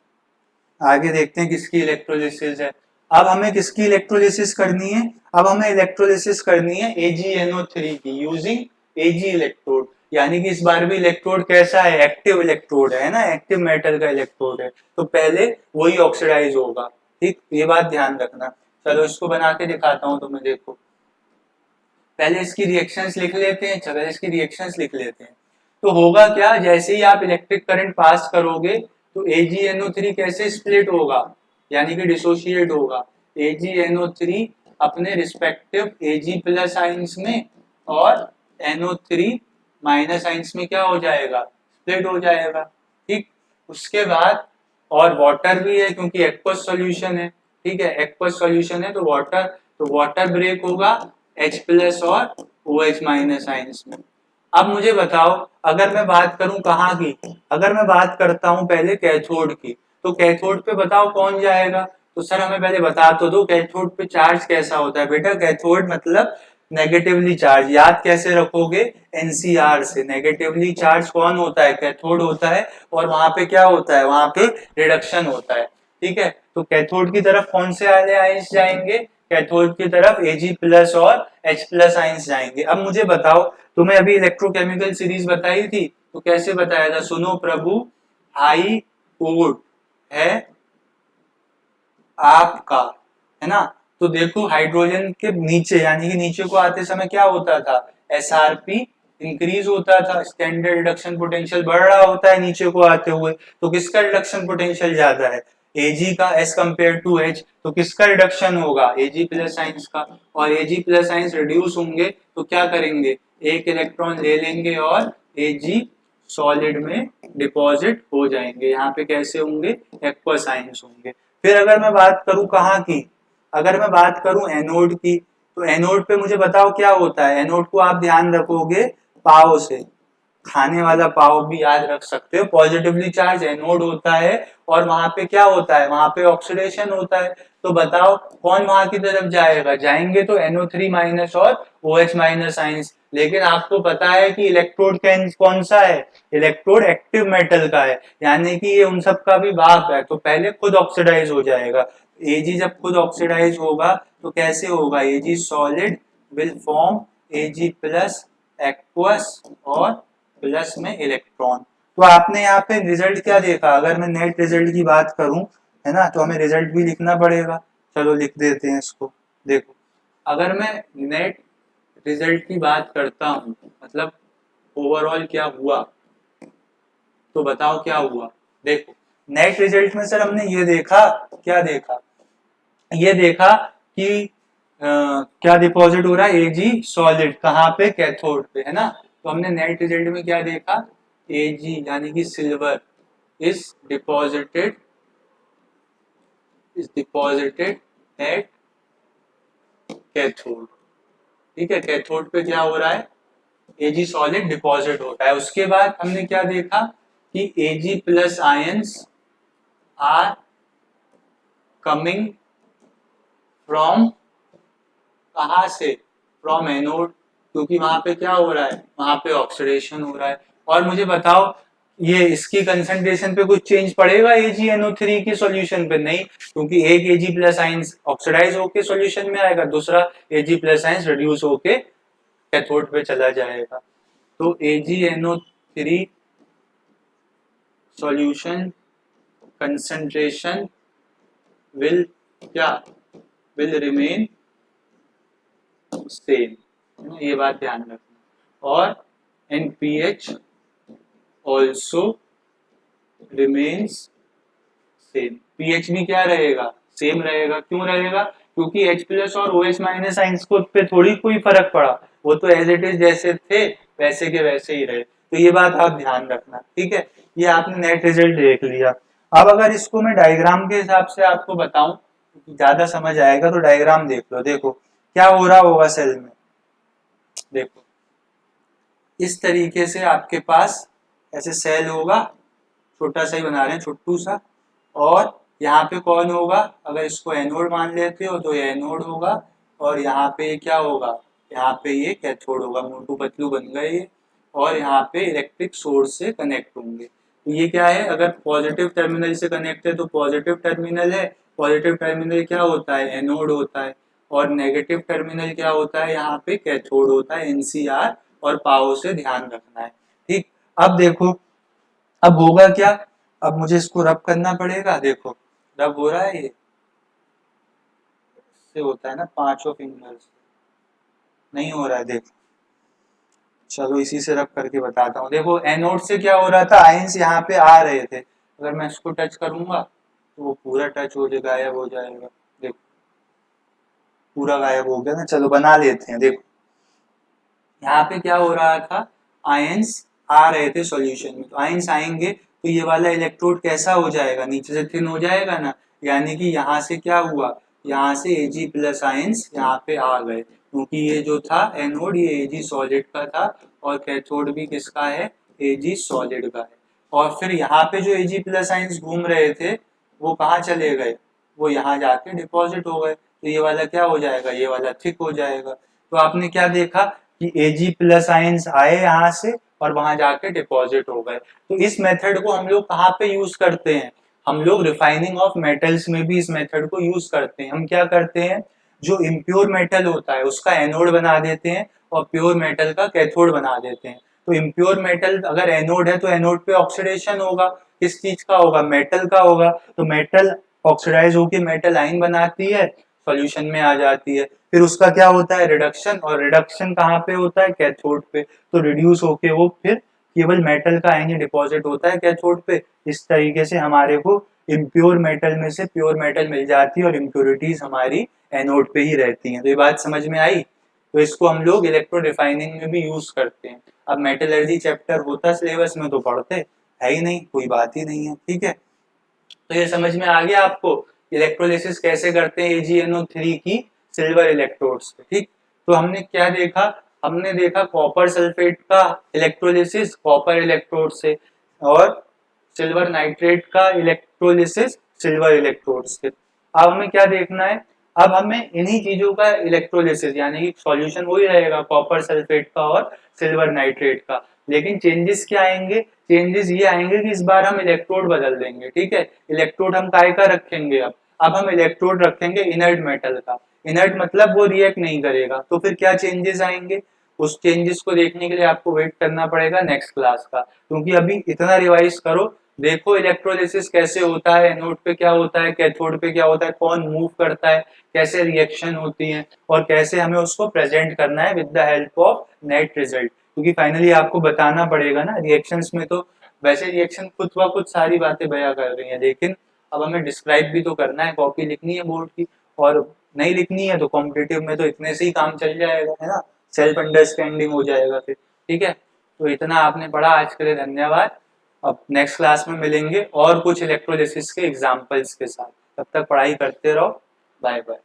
आगे देखते हैं किसकी इलेक्ट्रोलिसिस है। अब हमें किसकी इलेक्ट्रोलिसिस करनी है, अब हमें इलेक्ट्रोलिसिस करनी है AgNO3 की यूजिंग Ag इलेक्ट्रोड। यानी कि इस बार भी इलेक्ट्रोड कैसा है, एक्टिव इलेक्ट्रोड है ना, एक्टिव मेटल का इलेक्ट्रोड है, तो पहले वही ऑक्सीडाइज होगा। ठीक, ये बात ध्यान रखना। चलो इसको बना के दिखाता हूँ तुम्हें, देखो पहले इसकी रिएक्शंस लिख लेते हैं। चलो इसकी रिएक्शंस लिख लेते हैं। तो होगा क्या, जैसे ही आप इलेक्ट्रिक करंट पास करोगे तो AgNO3 कैसे स्प्लिट होगा, यानी कि डिसोशिएट होगा। AgNO3 अपने रिस्पेक्टिव Ag प्लस आइंस में और NO3 माइनस आइंस में क्या हो जाएगा, स्प्लिट हो जाएगा। ठीक, उसके बाद और वाटर भी है क्योंकि एक्वस सॉल्यूशन है। ठीक है, एक्वस सॉल्यूशन है तो वाटर ब्रेक होगा H प्लस और OH माइनस आइंस में। अब मुझे बताओ, अगर मैं बात करूं कहाँ की, अगर मैं बात करता हूं पहले कैथोड की, तो कैथोड पे बताओ कौन जाएगा। तो सर हमें पहले बता तो दो कैथोड पे चार्ज कैसा होता है। बेटा कैथोड मतलब नेगेटिवली चार्ज, याद कैसे रखोगे, एनसीआर से। नेगेटिवली चार्ज कौन होता है, कैथोड होता है, और वहां पे क्या होता है, वहां पे रिडक्शन होता है। ठीक है, तो कैथोड की तरफ कौन से वाले आयंस जाएंगे, कैथोड की तरफ Ag प्लस और H प्लस आयंस जाएंगे। अब मुझे बताओ, तुम्हें अभी इलेक्ट्रोकेमिकल सीरीज बताई थी, तो कैसे बताया था, सुनो प्रभु, हाई कोड है आपका, है ना। तो देखो हाइड्रोजन के नीचे, यानी कि नीचे को आते समय क्या होता था, SRP इंक्रीज होता था, स्टैंडर्ड रिडक्शन पोटेंशियल बढ़ रहा होता है नीचे को आते हुए। तो किसका रिडक्शन पोटेंशियल ज्यादा है, Ag का एज कंपेयर टू H। तो किसका रिडक्शन होगा, Ag प्लस साइंस का। और Ag प्लस साइंस रिड्यूस होंगे तो क्या करेंगे, एक इलेक्ट्रॉन ले लेंगे और Ag सॉलिड में डिपॉजिट हो जाएंगे। यहाँ पे कैसे होंगे, एक्वस आयंस होंगे। फिर अगर मैं बात करूं कहाँ की, अगर मैं बात करूं एनोड की, तो एनोड पे मुझे बताओ क्या होता है। एनोड को आप ध्यान रखोगे पाव से, खाने वाला पाव भी याद रख सकते हो। पॉजिटिवली चार्ज एनोड होता है और वहां पे क्या होता है, वहां पे ऑक्सीडेशन होता है। तो बताओ कौन वहां की तरफ जाएगा, जाएंगे तो NO3 माइनस और OH माइनस आइंस। लेकिन आपको पता है कि इलेक्ट्रोड कौन सा है, इलेक्ट्रोड एक्टिव मेटल का है, यानी कि ये उन सब का भी बाप है, तो पहले खुद ऑक्सीडाइज हो जाएगा। Ag जब खुद ऑक्सीडाइज होगा तो कैसे होगा, Ag solid will form Ag plus aqueous और प्लस में इलेक्ट्रॉन। तो आपने यहाँ पे रिजल्ट क्या देखा, अगर मैं नेट रिजल्ट की बात करूं, है ना, तो हमें रिजल्ट भी लिखना पड़ेगा। चलो लिख देते हैं इसको। देखो अगर मैं नेट रिजल्ट की बात करता हूं, मतलब ओवरऑल क्या हुआ, तो बताओ क्या हुआ। देखो नेट रिजल्ट में सर हमने ये देखा, क्या देखा, ये देखा कि क्या डिपॉजिट हो रहा है, Ag सॉलिड कहाँ पे, कैथोड पे, है ना। तो हमने नेट रिजल्ट में क्या देखा, Ag यानी कि silver is deposited at cathode. ठीक है, कैथोड पे क्या हो रहा है, Ag सॉलिड डिपॉजिट होता है। उसके बाद हमने क्या देखा कि Ag plus ions are coming from, कहां से, फ्रॉम एनोड, क्योंकि वहां पे क्या हो रहा है, वहां पे ऑक्सीडेशन हो रहा है। और मुझे बताओ ये इसकी कंसंट्रेशन पे कुछ चेंज पड़ेगा AgNO3 की सॉल्यूशन पे, नहीं, क्योंकि एक Ag प्लस आइंस ऑक्सीडाइज होके सॉल्यूशन में आएगा, दूसरा Ag प्लस आइंस रिड्यूस होके कैथोड पे चला जाएगा। तो AgNO3 सॉल्यूशन कंसंट्रेशन विल क्या, विल रिमेन सेम, ये बात ध्यान रखना। और and pH also remains same, pH भी क्या रहेगा, सेम रहेगा। क्यों रहेगा, क्योंकि H प्लस और OH माइनस आइंस को पे थोड़ी कोई फर्क पड़ा, वो तो एज इट इज जैसे थे वैसे के वैसे ही रहे। तो ये बात आप ध्यान रखना। ठीक है, ये आपने नेट रिजल्ट देख लिया। अब अगर इसको मैं डायग्राम के हिसाब से आपको बताऊं ज्यादा समझ आएगा, तो डायग्राम देख लो। देखो क्या हो रहा होगा सेल में, देखो इस तरीके से आपके पास ऐसे सेल होगा, छोटा सा ही बना रहे हैं, छोटू सा। और यहाँ पे कौन होगा, अगर इसको एनोड मान लेते हो तो ये एनोड होगा, और यहाँ पे क्या होगा, यहाँ पे ये कैथोड होगा, मोटू पतलू बन गए ये। और यहाँ पे इलेक्ट्रिक सोर्स से कनेक्ट होंगे। तो ये क्या है, अगर पॉजिटिव टर्मिनल से कनेक्ट है तो पॉजिटिव टर्मिनल है, पॉजिटिव टर्मिनल क्या होता है, एनोड होता है। और नेगेटिव टर्मिनल क्या होता है, यहाँ पे कैथोड होता है, NCR और पाओ से ध्यान रखना है। ठीक, अब देखो अब होगा क्या, अब मुझे इसको रब करना पड़ेगा। देखो रब हो रहा है, ये से होता है ना 5 फिंगर्स, नहीं हो रहा है। देखो चलो इसी से रब करके बताता हूँ। देखो एनोड से क्या हो रहा था, आयंस यहाँ पे आ रहे थे, अगर मैं इसको टच करूंगा तो वो पूरा टच हो जाएगा, गायब हो जाएगा। देखो पूरा गायब हो गया ना। चलो बना लेते हैं। देखो यहाँ पे क्या हो रहा था, आयंस आ रहे थे सॉल्यूशन में, तो आयंस आएंगे तो ये वाला इलेक्ट्रोड कैसा हो जाएगा, नीचे से थिन हो जाएगा ना, यानी कि यहाँ से क्या हुआ, यहाँ से Ag प्लस आयंस यहाँ पे आ गए, क्योंकि ये जो था एनोड ये Ag सॉलिड का था और कैथोड भी किसका है, Ag सॉलिड का है। और फिर यहाँ पे जो Ag प्लस आयंस घूम रहे थे वो कहाँ चले गए, वो यहाँ जाके डिपॉजिट हो गए, तो ये वाला क्या हो जाएगा, ये वाला थिक हो जाएगा। तो आपने क्या देखा कि Ag प्लस आयंस आए यहाँ से और वहां जाके डिपॉजिट हो गए। तो इस मेथड को हम लोग कहाँ पे यूज करते हैं, हम लोग रिफाइनिंग ऑफ मेटल्स में भी इस मेथड को यूज करते हैं। हम क्या करते हैं, जो इम्प्योर मेटल होता है उसका एनोड बना देते हैं और प्योर मेटल का कैथोड बना देते हैं। तो इम्प्योर मेटल अगर एनोड है तो एनोड पे ऑक्सीडेशन होगा, किस चीज का होगा, मेटल का होगा। तो मेटल ऑक्सीडाइज होकर मेटल आयन बनाती है, सॉल्यूशन में आ जाती है। फिर उसका क्या होता है, रिडक्शन, और रिडक्शन कहाँ पे होता है, कैथोड पे। तो रिड्यूस होके वो फिर केवल मेटल का आयन डिपॉजिट होता है कैथोड पे। इस तरीके से हमारे को इम्प्योर मेटल में से प्योर मेटल मिल जाती है और इम्प्योरिटीज हमारी एनोड पे ही रहती हैं। तो ये बात समझ में आई। तो इसको हम लोग इलेक्ट्रो रिफाइनिंग में भी यूज करते हैं। अब मेटलर्जी चैप्टर होता सिलेबस में तो पढ़ते है ही नहीं, कोई बात ही नहीं है। ठीक है, तो ये समझ में आ गया आपको इलेक्ट्रोलिसिस कैसे करते हैं AgNO3 की सिल्वर इलेक्ट्रोड्स पे। ठीक, तो हमने क्या देखा, हमने देखा कॉपर सल्फेट का इलेक्ट्रोलिसिस कॉपर इलेक्ट्रोड से, और सिल्वर नाइट्रेट का इलेक्ट्रोलिसिस सिल्वर इलेक्ट्रोड से। अब हमें क्या देखना है, अब हमें इन्हीं चीजों का इलेक्ट्रोलिसिस यानी कि सॉल्यूशन वही रहेगा कॉपर सल्फेट का और सिल्वर नाइट्रेट का, लेकिन चेंजेस क्या आएंगे, चेंजेस ये आएंगे कि इस बार हम इलेक्ट्रोड बदल देंगे। ठीक है, इलेक्ट्रोड हम काय का रखेंगे, अब हम इलेक्ट्रोड रखेंगे इनर्ट मेटल का। इनर्ट मतलब वो रिएक्ट नहीं करेगा। तो फिर क्या चेंजेस आएंगे, उस चेंजेस को देखने के लिए आपको वेट करना पड़ेगा नेक्स्ट क्लास का, क्योंकि अभी इतना रिवाइज करो, देखो इलेक्ट्रोलिसिस कैसे होता है, एनोड पे क्या होता है, कैथोड पे क्या होता है, कौन मूव करता है, कैसे रिएक्शन होती है और कैसे हमें उसको प्रेजेंट करना है with the help of net result. क्योंकि फाइनली आपको बताना पड़ेगा ना, रिएक्शंस में तो वैसे रिएक्शन खुद ब खुद सारी बातें बयां कर रही हैं, लेकिन अब हमें डिस्क्राइब भी तो करना है, कॉपी लिखनी है बोर्ड की, और नहीं लिखनी है तो कॉम्पिटिटिव में तो इतने से ही काम चल जाएगा, है ना, सेल्फ अंडरस्टैंडिंग हो जाएगा फिर। ठीक है, तो इतना आपने पढ़ा आज के लिए, धन्यवाद। अब नेक्स्ट क्लास में मिलेंगे और कुछ इलेक्ट्रोलिसिस के एग्जाम्पल्स के साथ, तब तक पढ़ाई करते रहो। Bye bye.